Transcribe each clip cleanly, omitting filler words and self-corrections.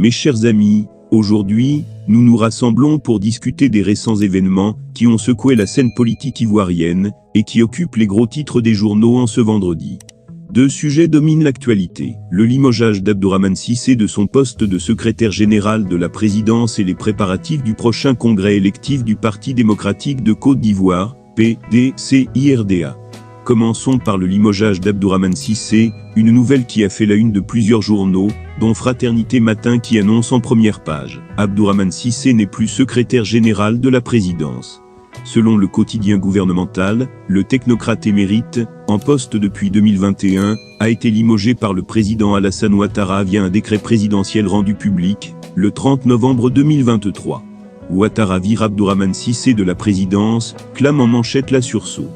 Mes chers amis, aujourd'hui, nous nous rassemblons pour discuter des récents événements qui ont secoué la scène politique ivoirienne et qui occupent les gros titres des journaux en ce vendredi. Deux sujets dominent l'actualité, le limogeage d'Abdourahmane Cissé de son poste de secrétaire général de la présidence et les préparatifs du prochain congrès électif du Parti démocratique de Côte d'Ivoire, PDCIRDA. Commençons par le limogeage d'Abdourahmane Cissé, une nouvelle qui a fait la une de plusieurs journaux, dont Fraternité Matin qui annonce en première page. Abdourahmane Cissé n'est plus secrétaire général de la présidence. Selon le quotidien gouvernemental, le technocrate émérite, en poste depuis 2021, a été limogé par le président Alassane Ouattara via un décret présidentiel rendu public, le 30 novembre 2023. Ouattara vire Abdourahmane Cissé de la présidence, clame en manchette la sursaut.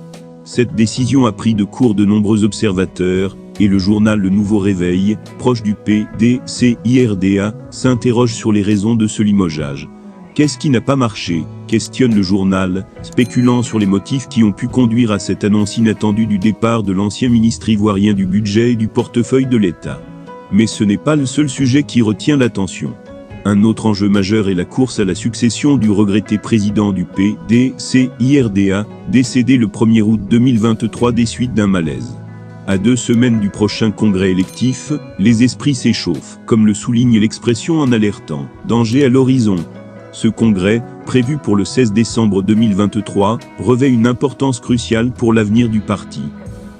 Cette décision a pris de court de nombreux observateurs, et le journal Le Nouveau Réveil, proche du PDCIRDA, s'interroge sur les raisons de ce limogeage. Qu'est-ce qui n'a pas marché ? Questionne le journal, spéculant sur les motifs qui ont pu conduire à cette annonce inattendue du départ de l'ancien ministre ivoirien du budget et du portefeuille de l'État. Mais ce n'est pas le seul sujet qui retient l'attention. Un autre enjeu majeur est la course à la succession du regretté président du PDCIRDA, décédé le 1er août 2023 des suites d'un malaise. À 2 semaines du prochain congrès électif, les esprits s'échauffent, comme le souligne l'expression en alertant « Danger à l'horizon ». Ce congrès, prévu pour le 16 décembre 2023, revêt une importance cruciale pour l'avenir du parti.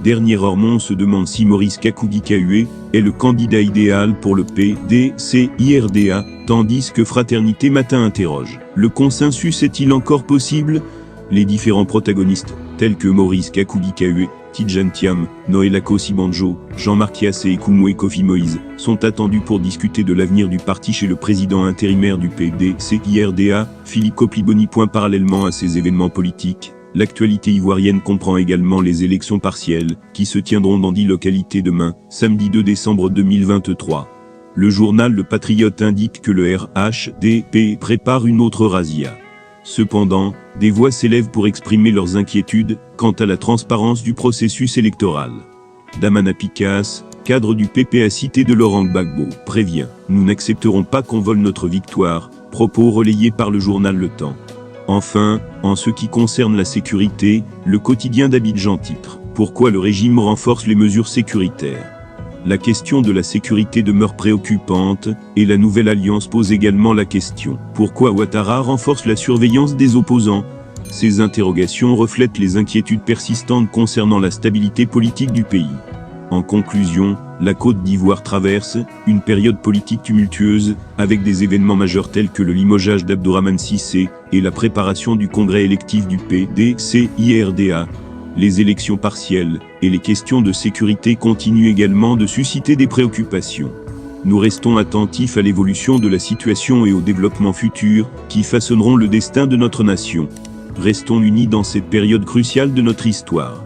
Dernier Ormond se demande si Maurice Kakoudi-Kahué est le candidat idéal pour le PDCIRDA, tandis que Fraternité Matin interroge. Le consensus est-il encore possible ? Les différents protagonistes, tels que Maurice Kakoudi-Kahué, Tidjane Thiam, Noël Akossi-Banjo, Jean-Marc Yassé et Koumoué Kofi Moïse, sont attendus pour discuter de l'avenir du parti chez le président intérimaire du PDCIRDA, Philippe Kopliboni. Parallèlement à ces événements politiques, l'actualité ivoirienne comprend également les élections partielles, qui se tiendront dans 10 localités demain, samedi 2 décembre 2023. Le journal Le Patriote indique que le RHDP prépare une autre razzia. Cependant, des voix s'élèvent pour exprimer leurs inquiétudes quant à la transparence du processus électoral. Damana Picasse, cadre du PPA cité de Laurent Gbagbo, prévient « Nous n'accepterons pas qu'on vole notre victoire », propos relayés par le journal Le Temps. Enfin, en ce qui concerne la sécurité, le quotidien d'Abidjan titre « Pourquoi le régime renforce les mesures sécuritaires ?» La question de la sécurité demeure préoccupante, et la nouvelle alliance pose également la question « Pourquoi Ouattara renforce la surveillance des opposants ?» Ces interrogations reflètent les inquiétudes persistantes concernant la stabilité politique du pays. En conclusion, la Côte d'Ivoire traverse une période politique tumultueuse, avec des événements majeurs tels que le limogeage d'Abdourahmane Cissé et la préparation du congrès électif du PDCIRDA. Les élections partielles et les questions de sécurité continuent également de susciter des préoccupations. Nous restons attentifs à l'évolution de la situation et aux développements futurs qui façonneront le destin de notre nation. Restons unis dans cette période cruciale de notre histoire.